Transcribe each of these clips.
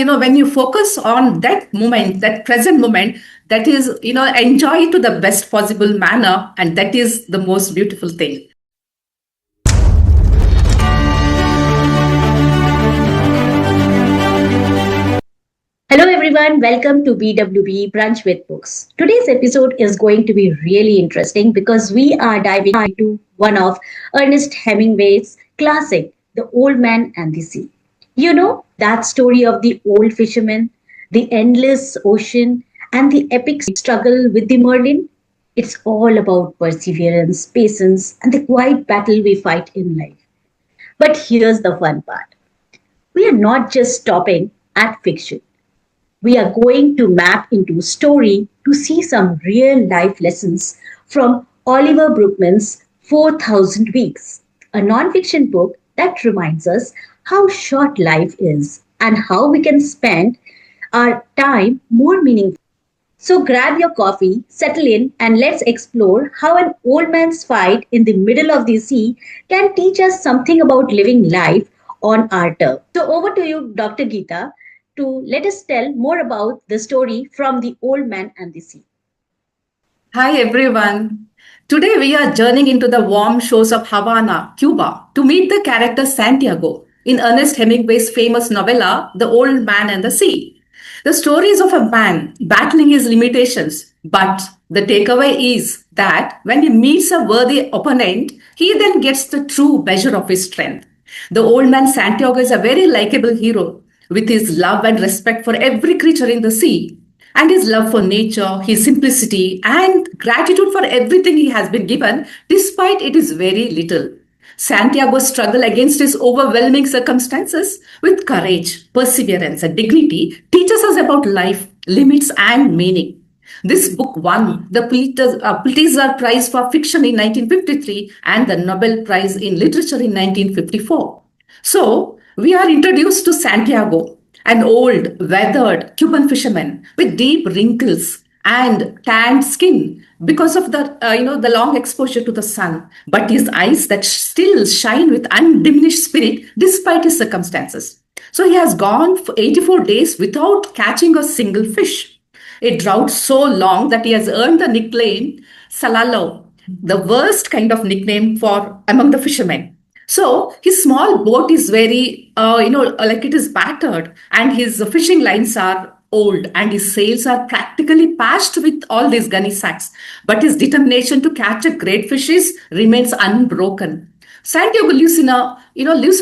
when you focus on that moment, that present moment, that is, enjoy it to the best possible manner. And that is the most beautiful thing. Hello everyone, welcome to BWB Brunch with Books. Today's episode is going to be really interesting because we are diving into one of Ernest Hemingway's classic, The Old Man and the Sea. You know, that story of the old fisherman, the endless ocean, and the epic struggle with the merlin? It's all about perseverance, patience, and the quiet battle we fight in life. But here's the fun part. We are not just stopping at fiction. We are going to map into story to see some real life lessons from Oliver Brookman's 4,000 Weeks, a non-fiction book that reminds us how short life is and how we can spend our time more meaningfully. So grab your coffee, settle in, and let's explore how an old man's fight in the middle of the sea can teach us something about living life on our turf. So over to you, Dr. Geeta, to let us tell more about the story from the old man and the sea. Hi, everyone. Today we are journeying into the warm shores of Havana, Cuba, to meet the character Santiago in Ernest Hemingway's famous novella, The Old Man and the Sea. The story is of a man battling his limitations, but the takeaway is that when he meets a worthy opponent, he then gets the true measure of his strength. The old man Santiago is a very likable hero with his love and respect for every creature in the sea, and his love for nature, his simplicity, and gratitude for everything he has been given, despite it is very little. Santiago's struggle against his overwhelming circumstances with courage, perseverance, and dignity teaches us about life, limits, and meaning. This book won the Pulitzer Prize for Fiction in 1953 and the Nobel Prize in Literature in 1954. So, we are introduced to Santiago, an old, weathered Cuban fisherman with deep wrinkles and tanned skin because of the long exposure to the sun, but his eyes that still shine with undiminished spirit despite his circumstances. So he has gone for 84 days without catching a single fish, a drought so long that he has earned the nickname Salalo, the worst kind of nickname for among the fishermen. So his small boat is very, like it is battered, and his fishing lines are old, and his sails are practically patched with all these gunny sacks. But his determination to catch a great fish remains unbroken. Santiago lives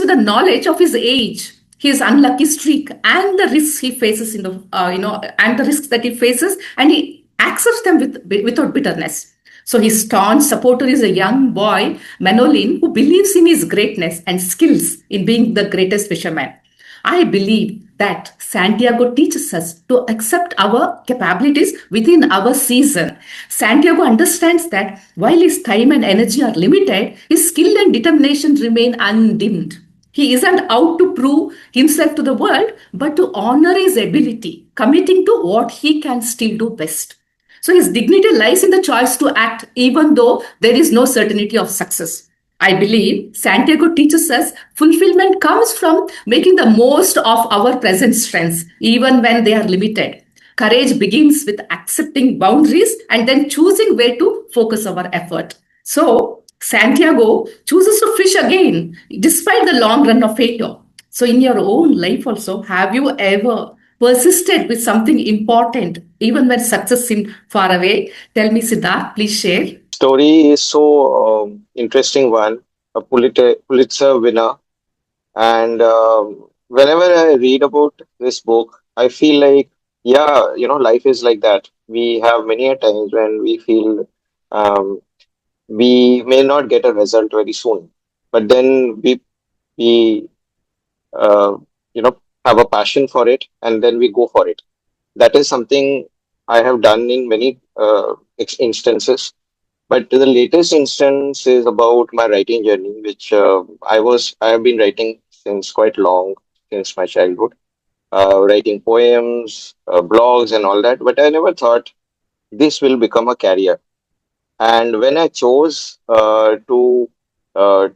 with the knowledge of his age, his unlucky streak, and the risks he faces and the risks that he faces, and he accepts them without bitterness. So his staunch supporter is a young boy, Manolin, who believes in his greatness and skills in being the greatest fisherman. I believe that Santiago teaches us to accept our capabilities within our season. Santiago understands that while his time and energy are limited, his skill and determination remain undimmed. He isn't out to prove himself to the world, but to honor his ability, committing to what he can still do best. So his dignity lies in the choice to act even though there is no certainty of success. I believe Santiago teaches us fulfillment comes from making the most of our present strengths, even when they are limited. Courage begins with accepting boundaries and then choosing where to focus our effort. So, Santiago chooses to fish again despite the long run of failure. So, in your own life also, have you ever persisted with something important even when success seemed far away? Tell me, Siddharth, please share. Story is so interesting one, a Pulitzer winner, and whenever I read about this book, I feel like yeah, life is like that. We have many a times when we feel um, we may not get a result very soon, but then we uh, you know have a passion for it, and then we go for it. That is something I have done in many instances. But the latest instance is about my writing journey, which I have been writing since quite long, since my childhood, writing poems, blogs, and all that. But I never thought this will become a career. And when I chose to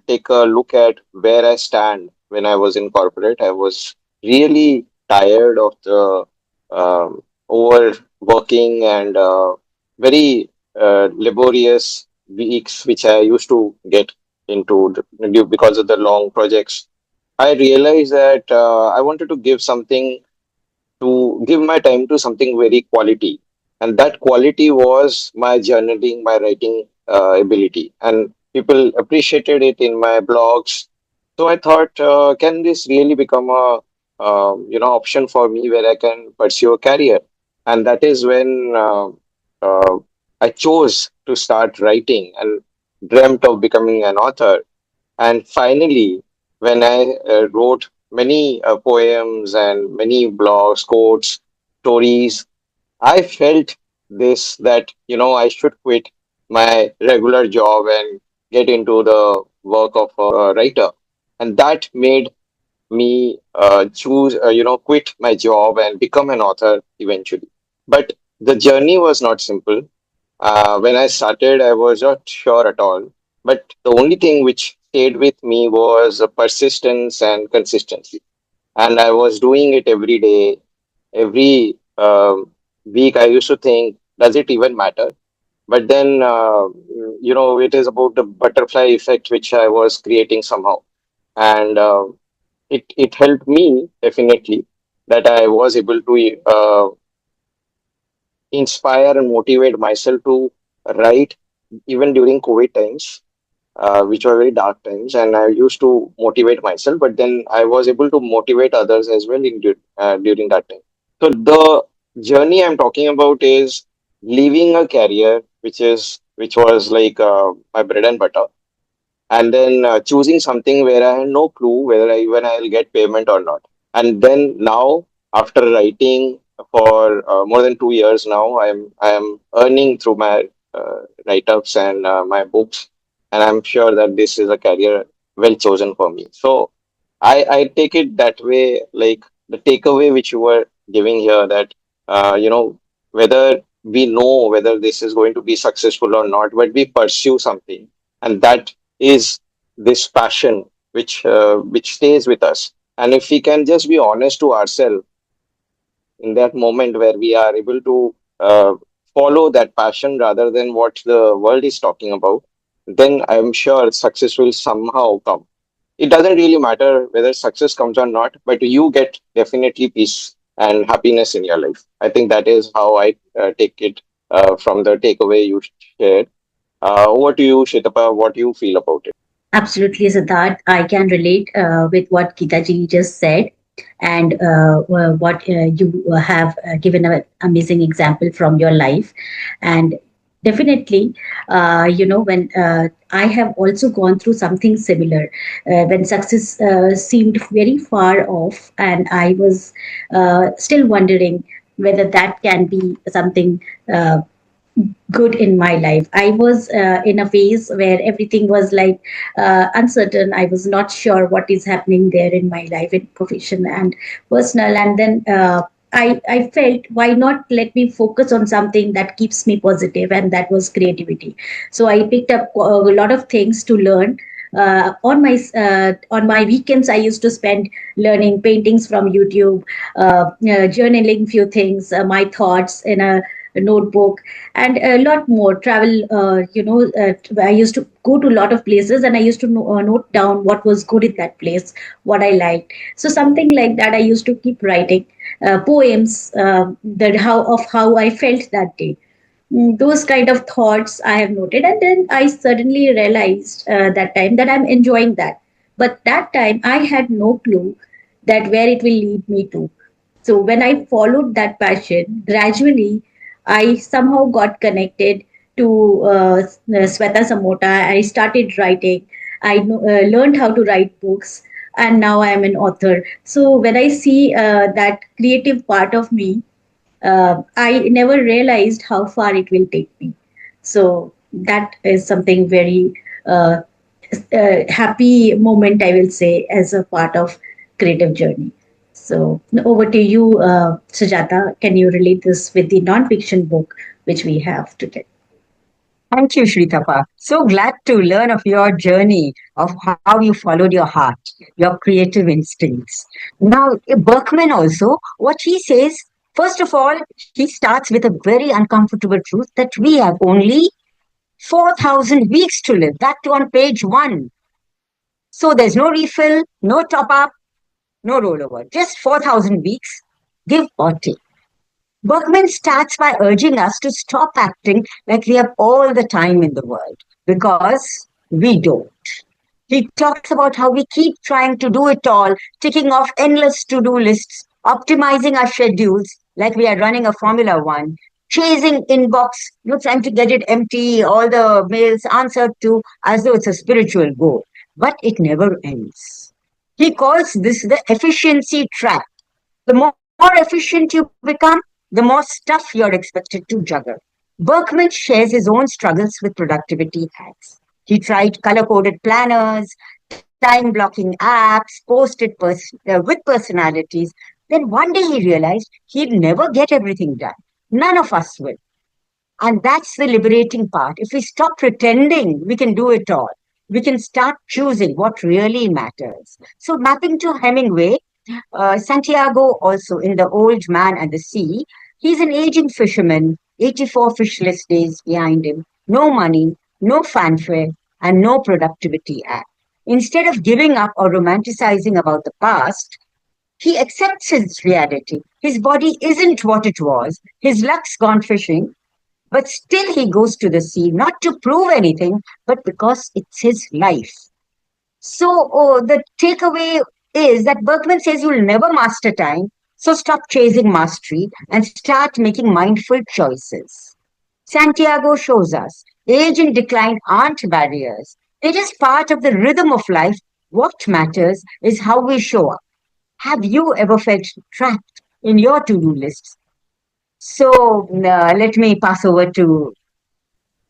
take a look at where I stand when I was in corporate, I was really tired of the overworking and very laborious weeks which I used to get into because of the long projects. I realized that I wanted to give my time to something very quality, and that quality was my journaling, my writing ability, and people appreciated it in my blogs. So I thought, can this really become a option for me where I can pursue a career? And that is when I chose to start writing and dreamt of becoming an author. And finally, when I wrote many poems and many blogs, quotes, stories, I felt this that, I should quit my regular job and get into the work of a writer. And that made me choose, quit my job and become an author eventually. But the journey was not simple. When I started, I was not sure at all. But the only thing which stayed with me was persistence and consistency. And I was doing it every day, every week. I used to think, does it even matter? But then, it is about the butterfly effect which I was creating somehow. And it helped me definitely that I was able to inspire and motivate myself to write even during COVID times, which were very dark times, and I used to motivate myself, but then I was able to motivate others as well during that time. So the journey I'm talking about is leaving a career which was like my bread and butter, and then choosing something where I had no clue whether even I'll get payment or not. And then now, after writing for more than 2 years now, I am earning through my write-ups and my books, and I'm sure that this is a career well chosen for me. So I take it that way, like the takeaway which you were giving here, that whether we know whether this is going to be successful or not, but we pursue something, and that is this passion which stays with us. And if we can just be honest to ourselves in that moment where we are able to follow that passion rather than what the world is talking about, then I'm sure success will somehow come. It doesn't really matter whether success comes or not, but you get definitely peace and happiness in your life. I think that is how I take it from the takeaway you shared. Over to you, Shitapa, what you feel about it. Absolutely, Siddharth. I can relate with what Geeta ji just said, and what you have given an amazing example from your life. And definitely, when I have also gone through something similar, when success seemed very far off, and I was still wondering whether that can be something. Good in my life. I was in a phase where everything was like uncertain. I was not sure what is happening there in my life, in profession and personal. And then I felt, why not let me focus on something that keeps me positive, and that was creativity. So I picked up a lot of things to learn. On my weekends, I used to spend learning paintings from YouTube, journaling few things, my thoughts in a notebook, and a lot more travel. I used to go to a lot of places, and I used to note down what was good in that place, what I liked. So something like that, I used to keep writing poems, that how I felt that day. Those kind of thoughts I have noted, and then I suddenly realized that time that I'm enjoying that. But that time I had no clue that where it will lead me to. So when I followed that passion, gradually I somehow got connected to Sweta Samota. I started writing. I learned how to write books, and now I am an author. So when I see that creative part of me, I never realized how far it will take me. So that is something very happy moment, I will say, as a part of creative journey. So over to you, Sujata. Can you relate this with the non-fiction book which we have today? Thank you, Shritapa. So glad to learn of your journey, of how you followed your heart, your creative instincts. Now, Berkman also, what he says, first of all, he starts with a very uncomfortable truth that we have only 4,000 weeks to live. That too on page one. So there's no refill, no top up, no rollover. Just 4,000 weeks, give or take. Bergman starts by urging us to stop acting like we have all the time in the world, because we don't. He talks about how we keep trying to do it all, ticking off endless to do lists, optimizing our schedules like we are running a Formula One, chasing inbox, trying to get it empty, all the mails answered to as though it's a spiritual goal. But it never ends. He calls this the efficiency trap. The more efficient you become, the more stuff you're expected to juggle. Berkman shares his own struggles with productivity hacks. He tried color coded planners, time blocking apps, with personalities. Then one day he realized he'd never get everything done. None of us will. And that's the liberating part. If we stop pretending we can do it all, we can start choosing what really matters. So, mapping to Hemingway, Santiago, also in The Old Man and the Sea, he's an aging fisherman, 84 fishless days behind him, no money, no fanfare, and no productivity act. Instead of giving up or romanticizing about the past, he accepts his reality. His body isn't what it was. His luck's gone fishing, but still he goes to the sea, not to prove anything, but because it's his life. So the takeaway is that Berkman says you'll never master time, so stop chasing mastery and start making mindful choices. Santiago shows us age and decline aren't barriers. They're just part of the rhythm of life. What matters is how we show up. Have you ever felt trapped in your to-do lists? So let me pass over to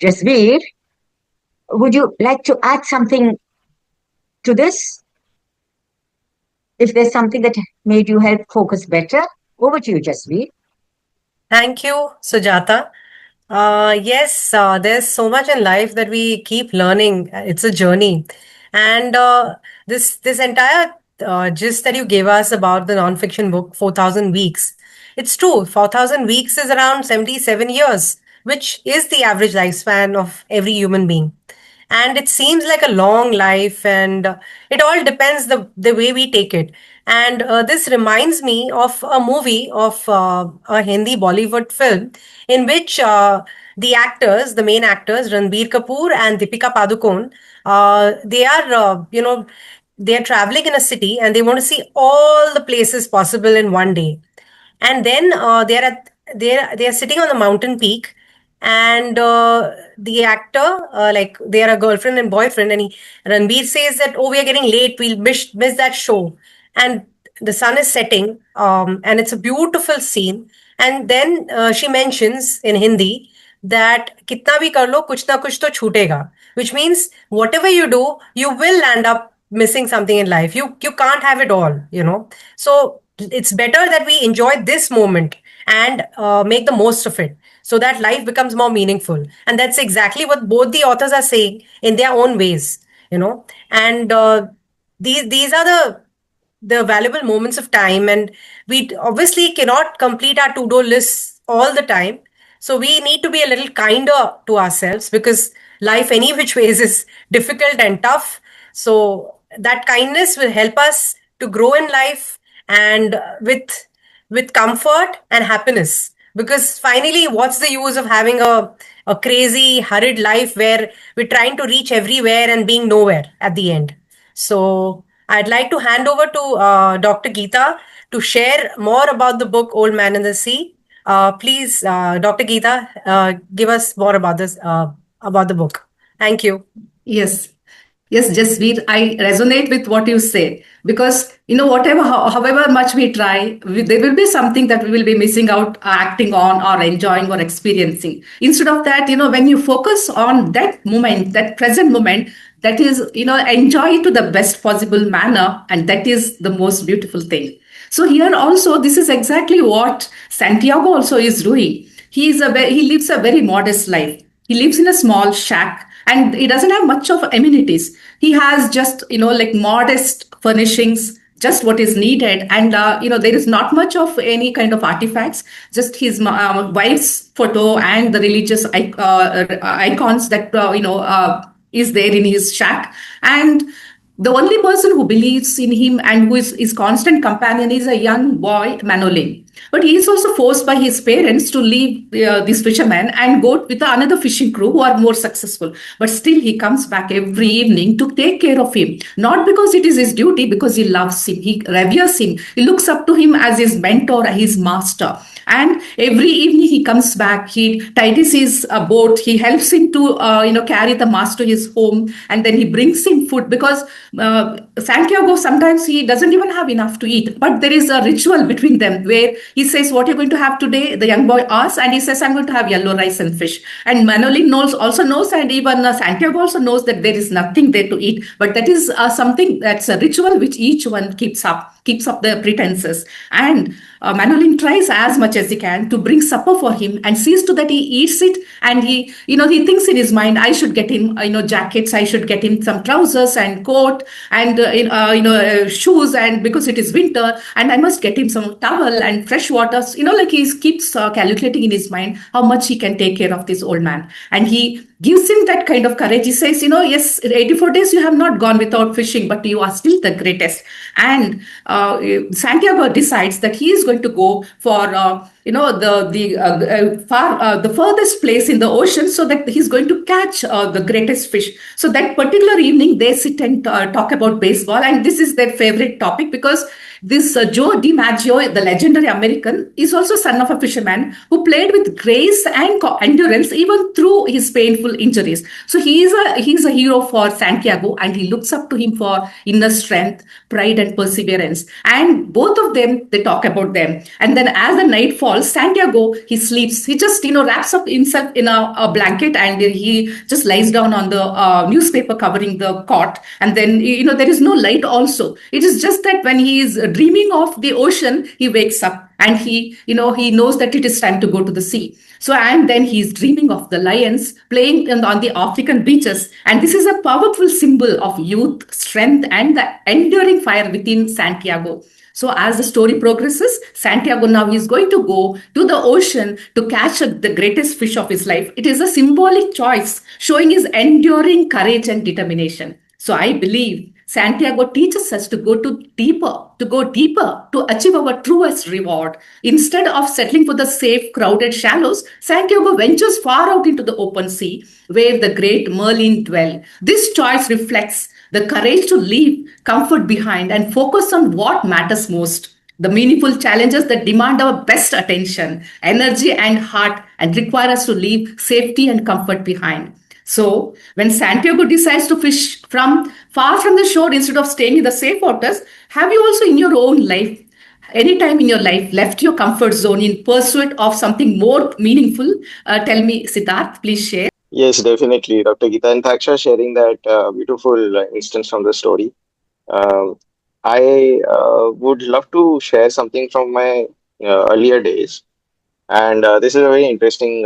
Jasveer. Would you like to add something to this? If there's something that made you help focus better, over to you, Jasveer. Thank you, Sujata. Yes, there's so much in life that we keep learning. It's a journey, and this entire gist that you gave us about the nonfiction book, 4,000 weeks. It's true. 4,000 weeks is around 77 years, which is the average lifespan of every human being. And it seems like a long life, and it all depends the way we take it. And this reminds me of a movie of a Hindi Bollywood film in which the main actors, Ranbir Kapoor and Deepika Padukone, they are, they are traveling in a city and they want to see all the places possible in one day. And then they are sitting on the mountain peak, and the actor, like they are a girlfriend and boyfriend, and Ranbir says that, oh, we are getting late, we'll miss that show. And the sun is setting, and it's a beautiful scene. And then she mentions in Hindi that kitna bhi kar lo, kuch na kuch to chhutega, which means whatever you do, you will end up missing something in life. You can't have it all. So it's better that we enjoy this moment and make the most of it, so that life becomes more meaningful. And that's exactly what both the authors are saying in their own ways. And these are the valuable moments of time, and we obviously cannot complete our to-do lists all the time. So we need to be a little kinder to ourselves, because life any which ways is difficult and tough. So that kindness will help us to grow in life, and with comfort and happiness. Because finally, what's the use of having a crazy hurried life where we're trying to reach everywhere and being nowhere at the end? So I'd like to hand over to Dr. Geeta to share more about the book Old Man and the Sea. Please, Dr. Geeta, give us more about this about the book. Thank you. Yes. Yes, Jasveer, I resonate with what you say, because whatever, however much we try, there will be something that we will be missing out, acting on, or enjoying, or experiencing. Instead of that, when you focus on that moment, that present moment, that is, enjoy it to the best possible manner, and that is the most beautiful thing. So here also, this is exactly what Santiago also is doing. He lives a very modest life. He lives in a small shack and he doesn't have much of amenities. He has just, like modest furnishings, just what is needed. And, there is not much of any kind of artifacts, just his wife's photo and the religious icons that, is there in his shack. And the only person who believes in him and who is his constant companion is a young boy, Manolin. But he is also forced by his parents to leave this fisherman and go with another fishing crew who are more successful. But still, he comes back every evening to take care of him. Not because it is his duty, because he loves him, he reveres him, he looks up to him as his mentor, his master. And every evening he comes back, he tidies his boat, he helps him to carry the mass to his home, and then he brings him food because Santiago sometimes he doesn't even have enough to eat. But there is a ritual between them where he says, "What are you going to have today?" The young boy asks, and he says, "I'm going to have yellow rice and fish." And Manolin also knows, and even Santiago also knows that there is nothing there to eat. But that is something that's a ritual which each one keeps up the pretenses. And Manolin tries as much as he can to bring supper for him and sees to that he eats it. And he thinks in his mind, I should get him, jackets, I should get him some trousers and coat and, shoes, and because it is winter, and I must get him some towel and fresh water. Like he keeps calculating in his mind how much he can take care of this old man. And he gives him that kind of courage. He says, yes, 84 days you have not gone without fishing, but you are still the greatest. And Santiago decides that he is going to go for the furthest place in the ocean, so that he's going to catch the greatest fish. So that particular evening they sit and talk about baseball, and this is their favorite topic because this Joe DiMaggio, the legendary American, is also son of a fisherman who played with grace and endurance even through his painful injuries. So he's a hero for Santiago, and he looks up to him for inner strength, pride, and perseverance. And both of them, they talk about them. And then as the night falls, Santiago, he sleeps. He just wraps up himself in a blanket, and he just lies down on the newspaper covering the cot. And then there is no light. Also, it is just that when he is dreaming of the ocean, he wakes up and he knows that it is time to go to the sea. So, and then he's dreaming of the lions playing on the African beaches. And this is a powerful symbol of youth, strength, and the enduring fire within Santiago. So as the story progresses, Santiago now is going to go to the ocean to catch the greatest fish of his life. It is a symbolic choice showing his enduring courage and determination. So I believe Santiago teaches us to go deeper to achieve our truest reward. Instead of settling for the safe, crowded shallows, Santiago ventures far out into the open sea where the great Merlin dwell. This choice reflects the courage to leave comfort behind and focus on what matters most. The meaningful challenges that demand our best attention, energy, and heart, and require us to leave safety and comfort behind. So, when Santiago decides to fish from far from the shore instead of staying in the safe waters, have you also in your own life, any time in your life, left your comfort zone in pursuit of something more meaningful? Tell me, Siddharth, please share. Yes, definitely, Dr. Geeta, and thanks for sharing that beautiful instance from the story. Um, I would love to share something from my earlier days, and this is a very interesting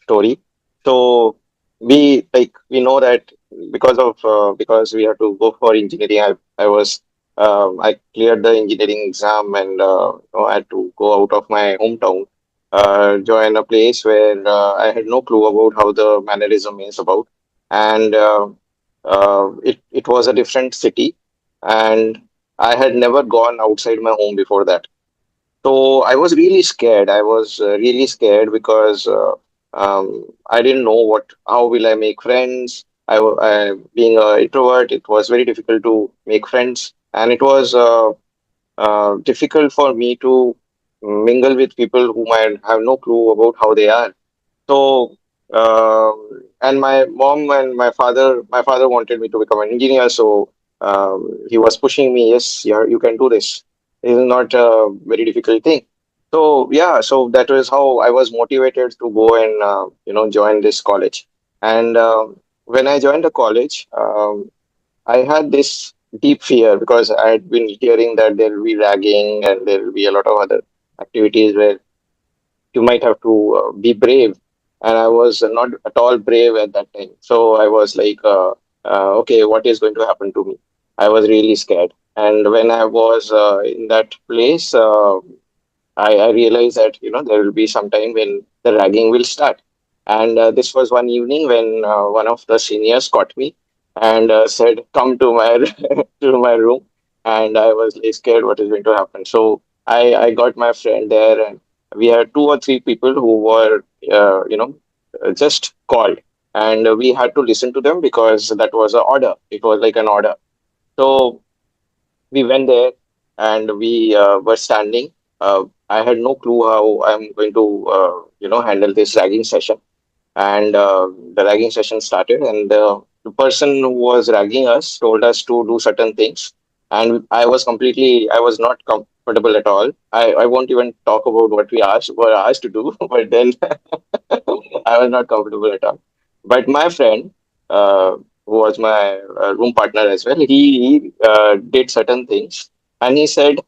story. So we know that because we have to go for engineering, I cleared the engineering exam and I had to go out of my hometown, join a place where I had no clue about how the mannerism is about, and it was a different city, and I had never gone outside my home before that. So I was really scared. I was really scared because I didn't know how will I make friends. Being an introvert, it was very difficult to make friends, and it was difficult for me to mingle with people whom I have no clue about how they are. So, and my mom and my father wanted me to become an engineer. So he was pushing me. Yes, you can do this. It is not a very difficult thing. So yeah, so that was how I was motivated to go and join this college. And when I joined the college, I had this deep fear because I had been hearing that there will be ragging and there will be a lot of other activities where you might have to be brave and I was not at all brave at that time. So I was like, okay, what is going to happen to me? I was really scared. And when I was in that place, I realized that there will be some time when the ragging will start. And this was one evening when one of the seniors caught me and said, "Come to my to my room." And I was like scared what is going to happen. So I got my friend there, and we had two or three people who were just called, and we had to listen to them because that was an order. It was like an order. So we went there and we were standing. I had no clue how I'm going to, handle this ragging session. And the ragging session started, and the person who was ragging us told us to do certain things. And I was not comfortable at all. I won't even talk about what were asked to do, but then I was not comfortable at all. But my friend, who was my room partner as well, he did certain things, and he said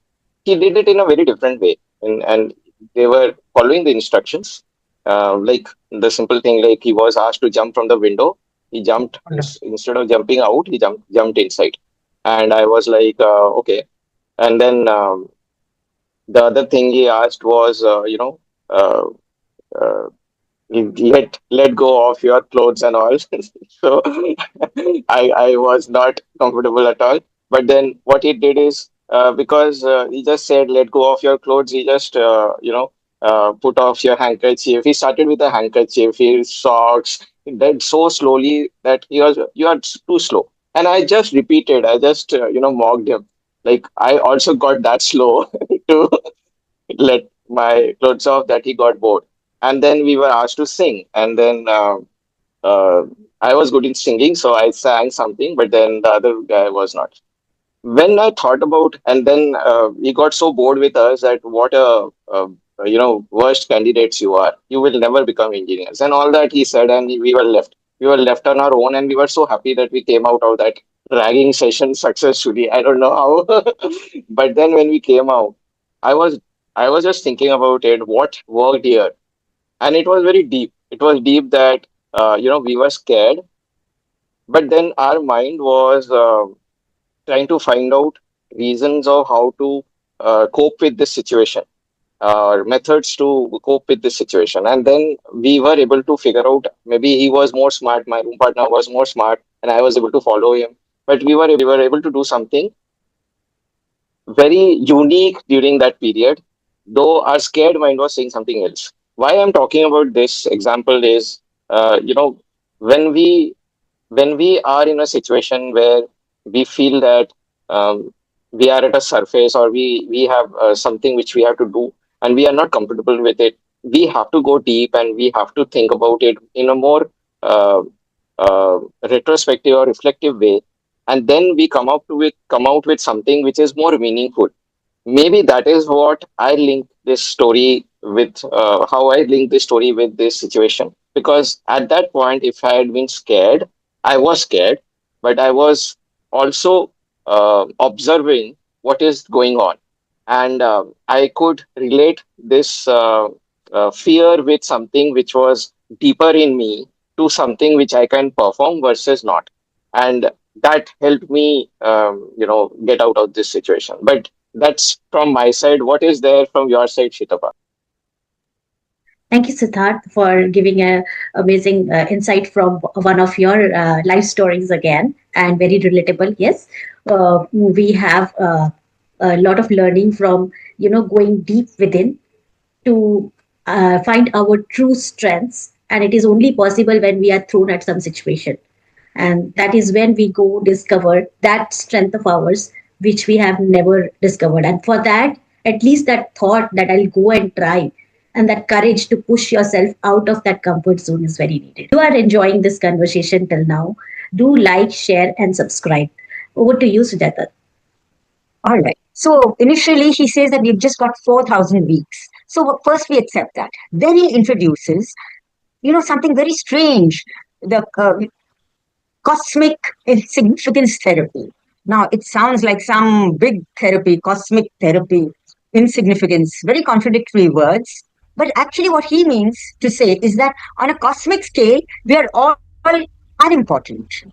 he did it in a very different way, and they were following the instructions. Like the simple thing, like he was asked to jump from the window, he jumped instead of jumping out, he jumped inside, and I was like, okay. And then the other thing he asked was, uh, uh, let go of your clothes and all. So I was not comfortable at all. But then what he did is because he just said let go of your clothes, he just put off your handkerchief. He started with a handkerchief, his socks. He did so slowly that he was you are too slow. And I just repeated. I just mocked him. Like I also got that slow to let my clothes off that he got bored. And then we were asked to sing. And then uh, I was good in singing, so I sang something, but then the other guy was not. When I thought about, and then he got so bored with us that what worst candidates you are. You will never become engineers, and all that he said, and we were left. We were left on our own, and we were so happy that we came out of that ragging session successfully. I don't know how, but then when we came out, I was I was just thinking about it. What worked here, and it was very deep. It was deep that we were scared, but then our mind was trying to find out reasons of how to cope with this situation or methods to cope with this situation. And then we were able to figure out maybe he was more smart, my room partner was more smart, and I was able to follow him. But we were able to do something very unique during that period, though our scared mind was saying something else. Why I'm talking about this example is, when we are in a situation where we feel that we are at a surface, or we have something which we have to do and we are not comfortable with it, we have to go deep and we have to think about it in a more uh, retrospective or reflective way, and then we come out with something which is more meaningful. Maybe that is what I link this story with, how I link this story with this situation. Because at that point, if I had been scared, I was scared, but I was also observing what is going on. And I could relate this fear with something which was deeper in me to something which I can perform versus not. And that helped me, get out of this situation. But that's from my side. What is there from your side, Shitapa? Thank you, Siddharth, for giving a amazing insight from one of your life stories again, and very relatable. Yes, we have a lot of learning from going deep within to find our true strengths, and it is only possible when we are thrown at some situation, and that is when we go discover that strength of ours which we have never discovered. And for that, at least that thought that I'll go and try, and that courage to push yourself out of that comfort zone is very needed. You are enjoying this conversation till now, do like, share, and subscribe. Over to you, Sujata. All right. So initially, he says that we've just got 4,000 weeks. So first we accept that. Then he introduces, something very strange, the cosmic insignificance therapy. Now, it sounds like some big therapy, cosmic therapy, insignificance, very contradictory words. But actually, what he means to say is that on a cosmic scale, we are all unimportant.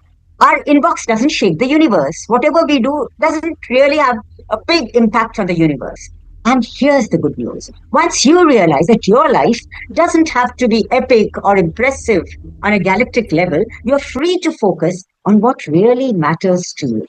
Our inbox doesn't shake the universe. Whatever we do doesn't really have a big impact on the universe. And here's the good news. Once you realize that your life doesn't have to be epic or impressive on a galactic level, you're free to focus on what really matters to you.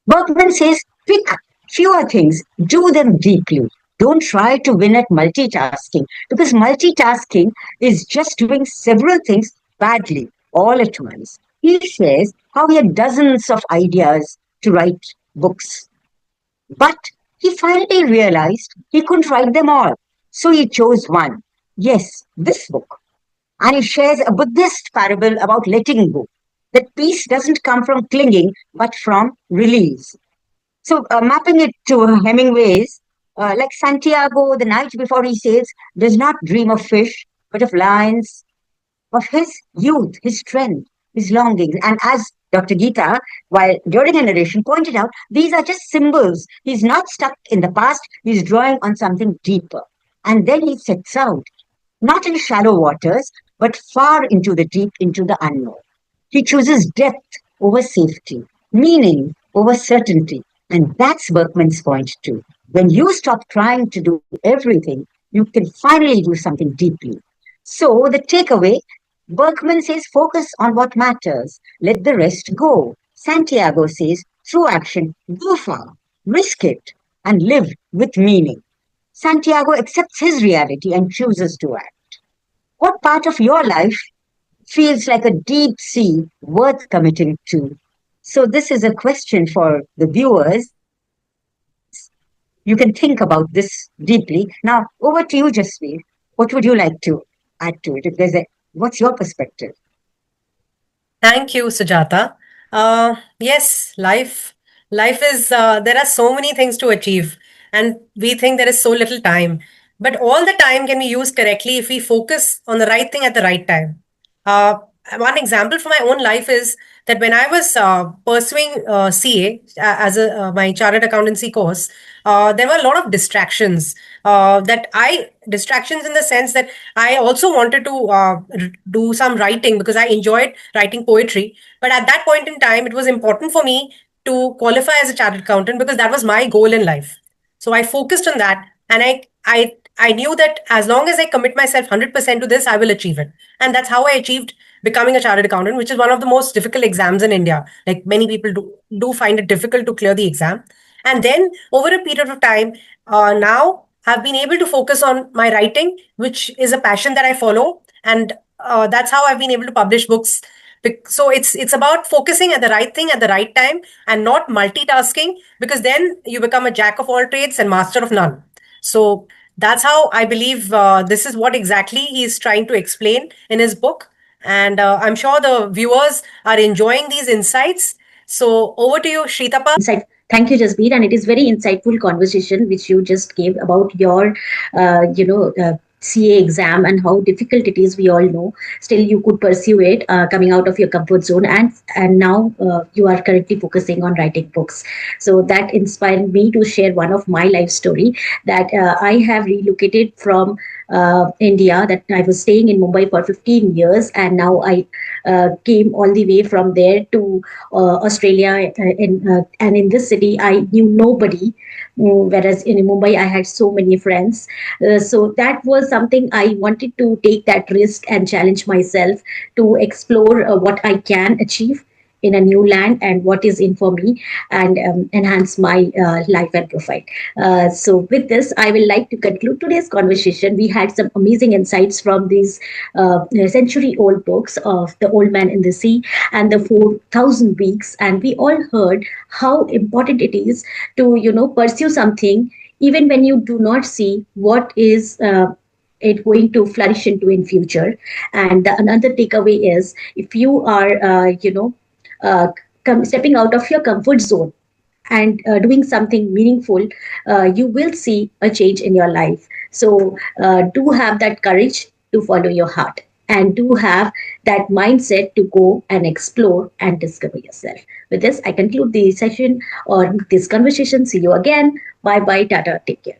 Berkman says pick fewer things, do them deeply. Don't try to win at multitasking because multitasking is just doing several things badly all at once. He shares how he had dozens of ideas to write books, but he finally realized he couldn't write them all. So he chose one. Yes, this book. And he shares a Buddhist parable about letting go. That peace doesn't come from clinging, but from release. So, mapping it to Hemingway's, like Santiago, the night before he sails, does not dream of fish, but of lions, of his youth, his strength, his longings. And as Dr. Gita, while during a narration, pointed out, these are just symbols. He's not stuck in the past, he's drawing on something deeper. And then he sets out, not in shallow waters, but far into the deep, into the unknown. He chooses depth over safety, meaning over certainty. And that's Berkman's point too. When you stop trying to do everything, you can finally do something deeply. So the takeaway, Berkman says focus on what matters, let the rest go. Santiago says through action, go far, risk it, and live with meaning. Santiago accepts his reality and chooses to act. What part of your life feels like a deep sea worth committing to? So, this is a question for the viewers. You can think about this deeply. Now, over to you, Jasveer. What would you like to add to it? If there's a, what's your perspective? Thank you, Sujata. Yes, life is there are so many things to achieve, and we think there is so little time. But all the time can be used correctly if we focus on the right thing at the right time. Uh, One example from my own life is that when I was pursuing CA as my chartered accountancy course, there were a lot of distractions. Distractions in the sense that I also wanted to do some writing because I enjoyed writing poetry. But at that point in time, it was important for me to qualify as a chartered accountant because that was my goal in life. So I focused on that, and I knew that as long as I commit myself 100% to this, I will achieve it. And that's how I achieved becoming a chartered accountant, which is one of the most difficult exams in India. Like many people do find it difficult to clear the exam. And then over a period of time, now I've been able to focus on my writing, which is a passion that I follow. And that's how I've been able to publish books. So it's about focusing at the right thing at the right time and not multitasking, because then you become a jack of all trades and master of none. So that's how I believe this is what exactly he's trying to explain in his book. And I'm sure the viewers are enjoying these insights. So over to you, Shritapa. Insight. Thank you, Jasbir, and it is very insightful conversation which you just gave about your, CA exam and how difficult it is. We all know. Still, you could pursue it, coming out of your comfort zone, and now you are currently focusing on writing books. So that inspired me to share one of my life story that I have relocated from India. That I was staying in Mumbai for 15 years, and now I came all the way from there to Australia. And in this city, I knew nobody. Whereas in Mumbai, I had so many friends. So that was something I wanted to take that risk and challenge myself to explore what I can achieve in a new land and what is in for me, and enhance my life and profile. So with this, I will like to conclude today's conversation. We had some amazing insights from these century-old books of The Old Man in the Sea and The 4,000 Weeks, and we all heard how important it is to pursue something even when you do not see what is it going to flourish into in future. And another takeaway is, if you are uh, stepping out of your comfort zone and doing something meaningful, you will see a change in your life. So do have that courage to follow your heart, and do have that mindset to go and explore and discover yourself. With this, I conclude the session or this conversation. See you again. Bye bye. Tata. Take care.